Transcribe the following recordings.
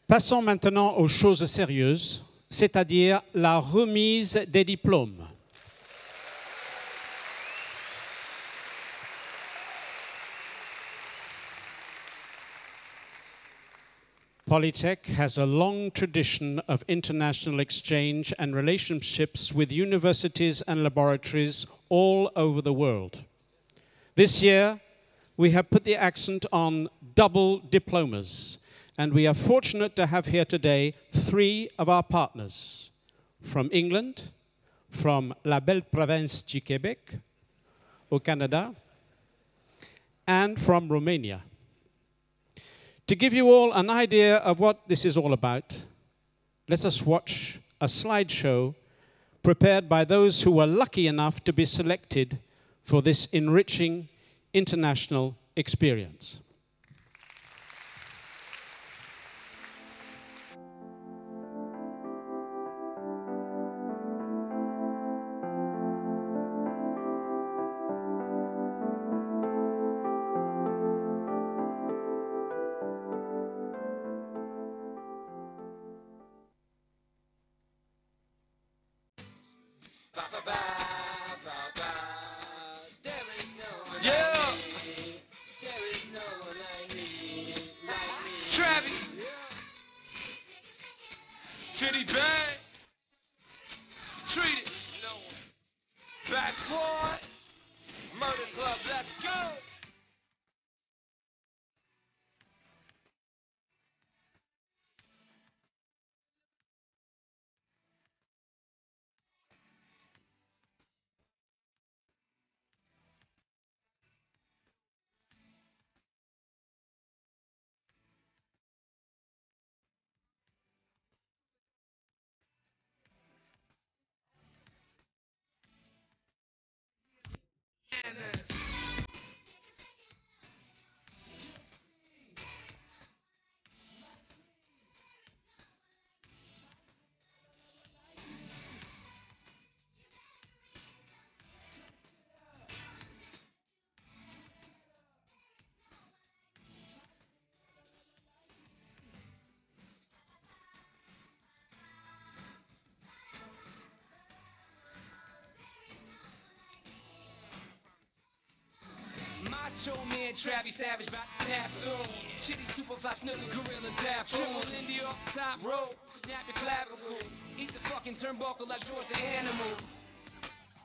Passons maintenant aux choses sérieuses, c'est-à-dire la remise des diplômes. Polytech has a long tradition of international exchange and relationships with universities and laboratories all over the world. This year, we have put the accent on double diplomas, and we are fortunate to have here today 3 of our partners from England, from la belle province du Québec, au Canada, and from Romania. To give you all an idea of what this is all about, let us watch a slideshow prepared by those who were lucky enough to be selected for this enriching international experience. Chitty bang, treat it. Back squad, murder club, let's go. Macho man, Travis Savage, bout to snap soon. Chitty super fly snooker, gorilla zap. Triple India off the top rope, snap your clavicle. Eat the fucking turnbuckle like George the Animal.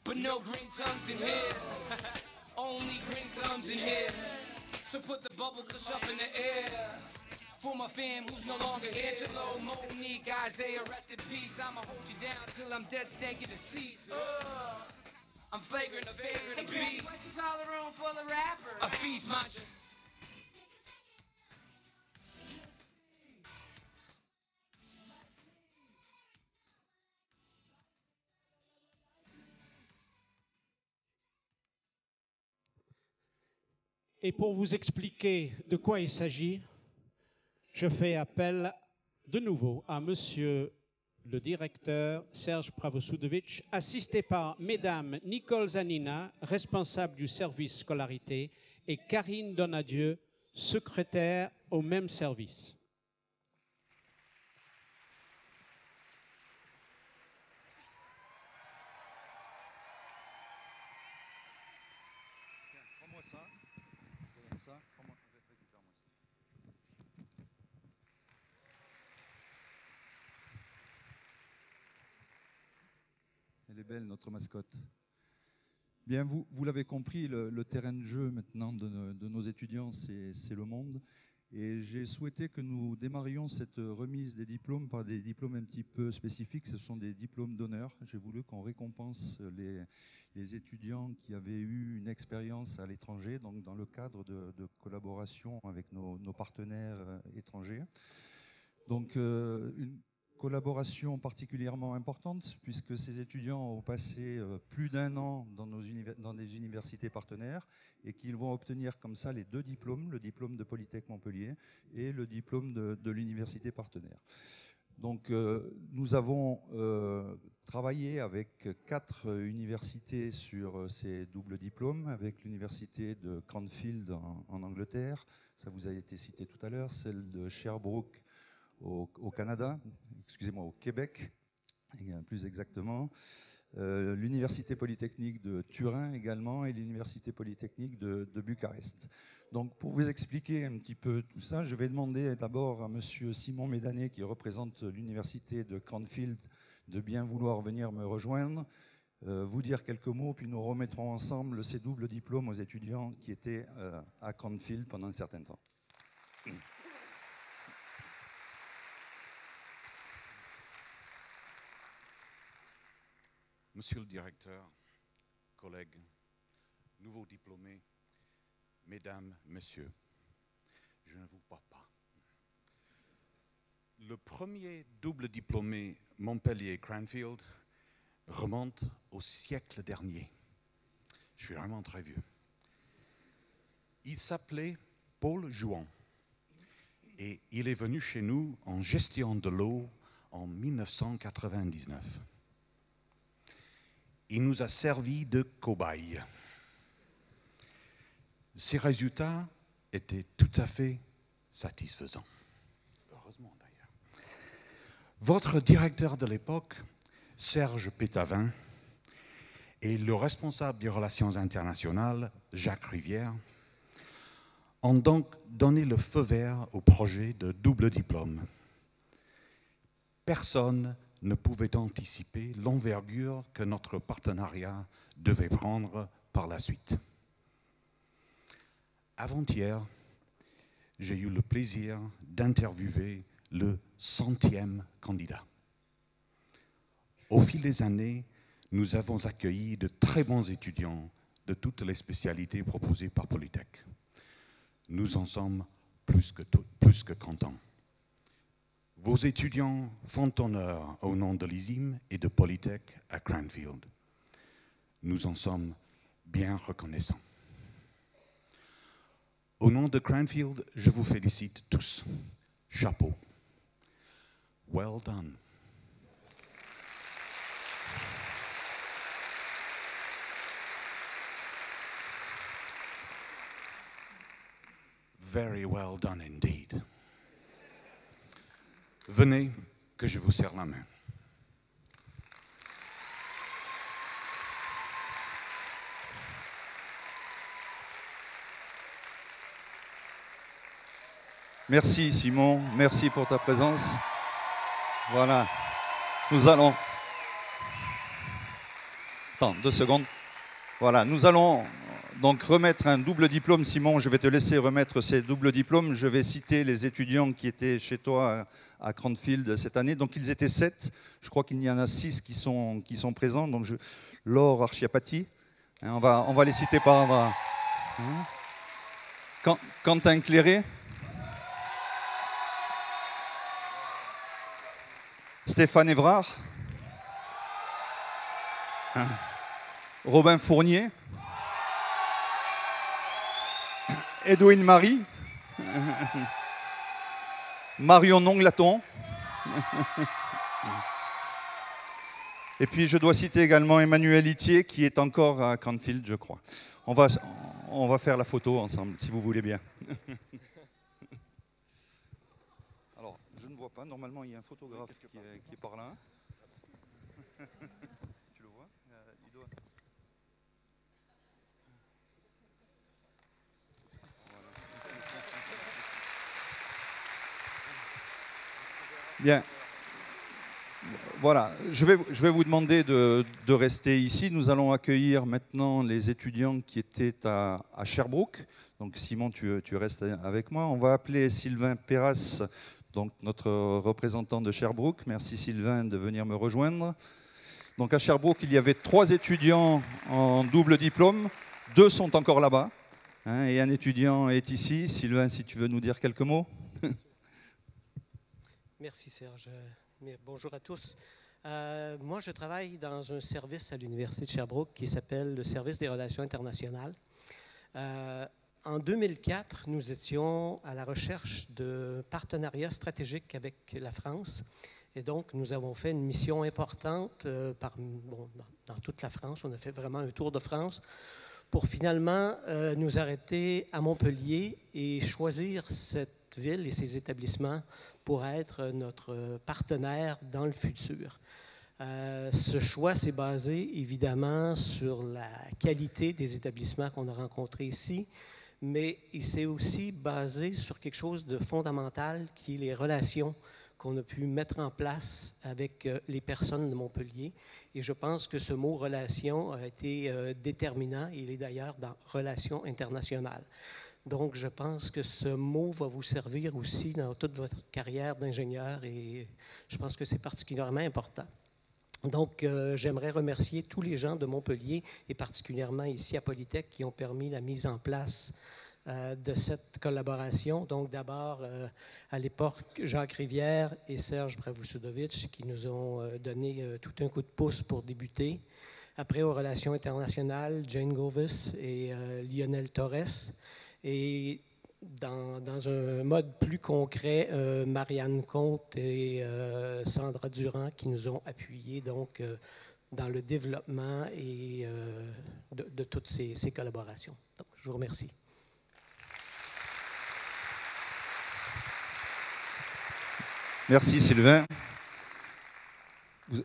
But no green tongues in here. Only green thumbs in here. So put the bubble kush up in the air. For my fam who's no longer Angelo, Monique, Isaiah, rest in peace. I'ma hold you down till I'm dead, stanky deceased. I'm flagrant, a vagrant, a beast. What's this all a room full of rappers? A feast, mind you. Et pour vous expliquer de quoi il s'agit, je fais appel de nouveau à Monsieur le directeur Serge Pravosudovic, assisté par Mesdames Nicole Zanina, responsable du service scolarité, et Karine Donadieu, secrétaire au même service. Prends-moi ça. Récupère-moi ça. Elle est belle, notre mascotte. Bien, vous l'avez compris, le terrain de jeu maintenant de nos étudiants, c'est le monde. Et j'ai souhaité que nous démarrions cette remise des diplômes par des diplômes un petit peu spécifiques. Ce sont des diplômes d'honneur. J'ai voulu qu'on récompense les étudiants qui avaient eu une expérience à l'étranger, donc dans le cadre de collaboration avec nos partenaires étrangers. Donc une collaboration particulièrement importante puisque ces étudiants ont passé plus d'1 an dans des universités partenaires et qu'ils vont obtenir comme ça les 2 diplômes, le diplôme de Polytech Montpellier et le diplôme de l'université partenaire. Donc nous avons travaillé avec 4 universités sur ces doubles diplômes, avec l'université de Cranfield en Angleterre, ça vous a été cité tout à l'heure, celle de Sherbrooke au Canada, excusez-moi, au Québec, plus exactement, l'Université Polytechnique de Turin également et l'Université Polytechnique de Bucarest. Donc pour vous expliquer un petit peu tout ça, je vais demander d'abord à monsieur Simon Médanet, qui représente l'Université de Cranfield, de bien vouloir venir me rejoindre, vous dire quelques mots, puis nous remettrons ensemble ces doubles diplômes aux étudiants qui étaient à Cranfield pendant un certain temps. Monsieur le directeur, collègues, nouveaux diplômés, mesdames, messieurs, je ne vous parle pas. Le premier double diplômé Montpellier-Cranfield remonte au siècle dernier. Je suis vraiment très vieux. Il s'appelait Paul Jouan et il est venu chez nous en gestion de l'eau en 1999. Il nous a servi de cobaye. Ses résultats étaient tout à fait satisfaisants. Heureusement d'ailleurs. Votre directeur de l'époque, Serge Pétavin, et le responsable des relations internationales, Jacques Rivière, ont donc donné le feu vert au projet de double diplôme. Personne ne pouvait anticiper l'envergure que notre partenariat devait prendre par la suite. Avant-hier, j'ai eu le plaisir d'interviewer le 100e candidat. Au fil des années, nous avons accueilli de très bons étudiants de toutes les spécialités proposées par Polytech. Nous en sommes plus que contents. Vos étudiants font honneur au nom de l'ISIM et de Polytech à Cranfield. Nous en sommes bien reconnaissants. Au nom de Cranfield, je vous félicite tous. Chapeau. Well done. Very well done indeed. Venez, que je vous serre la main. Merci Simon, merci pour ta présence. Voilà, nous allons... Attends, 2 secondes. Voilà, nous allons donc remettre un double diplôme. Simon, je vais te laisser remettre ces doubles diplômes. Je vais citer les étudiants qui étaient chez toi à Cranfield cette année. Donc ils étaient 7. Je crois qu'il y en a 6 qui sont présents. Donc Laure Archiapati. On va les citer par ordre. Quentin Cléré. Stéphane Évrard. Robin Fournier. Edwin Marie. Marion Nonglaton. Et puis je dois citer également Emmanuel Itier qui est encore à Cranfield, je crois. On va faire la photo ensemble, si vous voulez bien. Alors, je ne vois pas. Normalement, il y a un photographe qui est par là. Tu le vois? Il doit... Bien. Voilà, je vais vous demander de rester ici. Nous allons accueillir maintenant les étudiants qui étaient à Sherbrooke. Donc Simon, tu restes avec moi. On va appeler Sylvain Perras, donc notre représentant de Sherbrooke. Merci Sylvain de venir me rejoindre. Donc à Sherbrooke, il y avait 3 étudiants en double diplôme. 2 sont encore là-bas. Et un étudiant est ici. Sylvain, si tu veux nous dire quelques mots. Merci Serge. Bonjour à tous. Moi, je travaille dans un service à l'Université de Sherbrooke qui s'appelle le Service des relations internationales. En 2004, nous étions à la recherche de partenariats stratégiques avec la France. Et donc, nous avons fait une mission importante dans toute la France. On a fait vraiment un tour de France pour finalement nous arrêter à Montpellier et choisir cette ville et ses établissements pour être notre partenaire dans le futur. Ce choix s'est basé évidemment sur la qualité des établissements qu'on a rencontrés ici, mais il s'est aussi basé sur quelque chose de fondamental qui est les relations qu'on a pu mettre en place avec les personnes de Montpellier. Et je pense que ce mot « relation » a été déterminant. Il est d'ailleurs dans « relations internationales ». Donc, je pense que ce mot va vous servir aussi dans toute votre carrière d'ingénieur et je pense que c'est particulièrement important. Donc, j'aimerais remercier tous les gens de Montpellier et particulièrement ici à Polytech qui ont permis la mise en place de cette collaboration. Donc, d'abord, à l'époque, Jacques Rivière et Serge Bravoussoudovitch qui nous ont donné tout un coup de pouce pour débuter. Après, aux relations internationales, Jane Govis et Lionel Torres. Et dans un mode plus concret, Marianne Comte et Sandra Durand qui nous ont appuyés donc, dans le développement et, de toutes ces collaborations. Donc, je vous remercie. Merci Sylvain.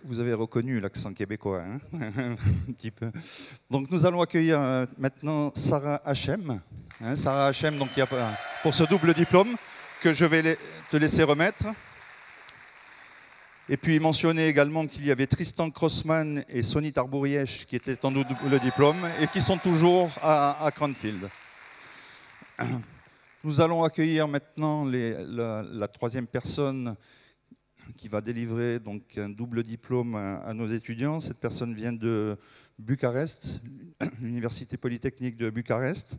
Vous avez reconnu l'accent québécois, hein? Un petit peu. Donc nous allons accueillir maintenant Sarah Hachem. Sarah Hachem, donc, pour ce double diplôme que je vais te laisser remettre. Et puis mentionner également qu'il y avait Tristan Crossman et Sonny Tarbourièche qui étaient en double diplôme et qui sont toujours à Cranfield. Nous allons accueillir maintenant la troisième personne qui va délivrer donc un double diplôme à nos étudiants. Cette personne vient de Bucarest, l'Université Polytechnique de Bucarest.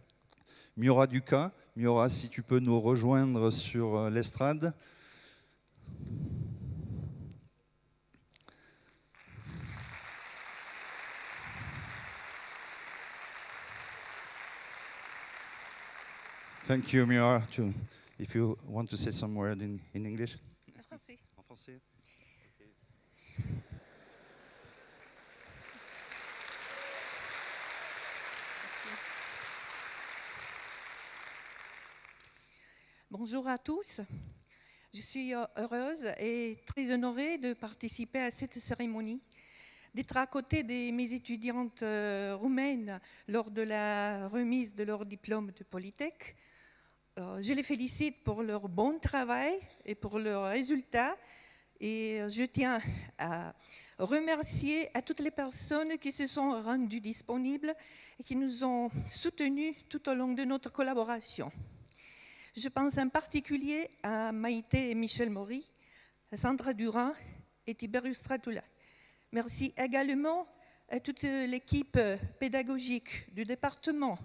Miora Duca. Miora, si tu peux nous rejoindre sur l'estrade. Thank you, Miora. If you want to say some word in English. En français. En français. Bonjour à tous. Je suis heureuse et très honorée de participer à cette cérémonie, d'être à côté de mes étudiantes roumaines lors de la remise de leur diplôme de Polytech. Je les félicite pour leur bon travail et pour leurs résultats. Et je tiens à remercier à toutes les personnes qui se sont rendues disponibles et qui nous ont soutenus tout au long de notre collaboration. Je pense en particulier à Maïté et Michel Maury, à Sandra Durand et Tiberius Stratula. Merci également à toute l'équipe pédagogique du département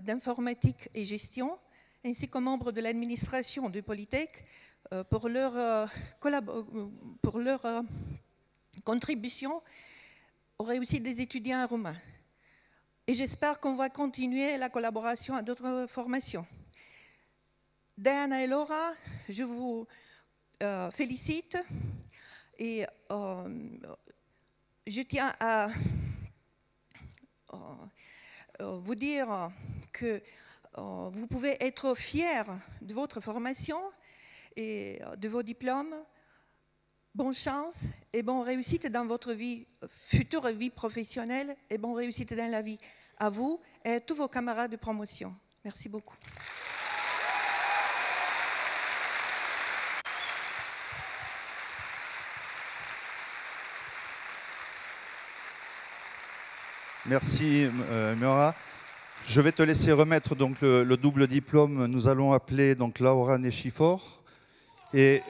d'informatique et gestion, ainsi qu'aux membres de l'administration de Polytech pour leur contribution aux réussites des étudiants roumains. Et j'espère qu'on va continuer la collaboration à d'autres formations. Diana et Laura, je vous félicite et je tiens à vous dire que vous pouvez être fiers de votre formation et de vos diplômes. Bonne chance et bonne réussite dans votre future vie professionnelle et bonne réussite dans la vie à vous et à tous vos camarades de promotion. Merci beaucoup. Merci, Miora. Je vais te laisser remettre donc le double diplôme. Nous allons appeler donc Laura Neshifor et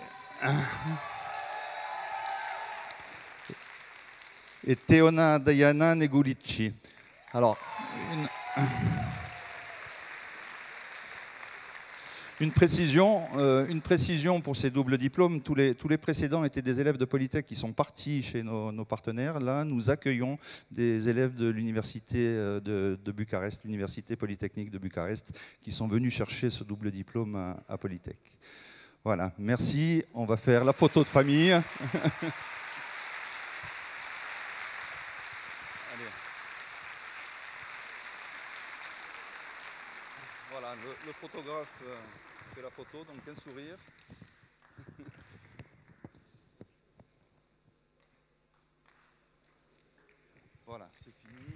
Teona Diana Negulici. Alors, une précision pour ces doubles diplômes. Tous les précédents étaient des élèves de Polytech qui sont partis chez nos partenaires. Là, nous accueillons des élèves de l'université de Bucarest, l'université polytechnique de Bucarest, qui sont venus chercher ce double diplôme à Polytech. Voilà, merci. On va faire la photo de famille. le photographe fait la photo, donc un sourire. Voilà, c'est fini.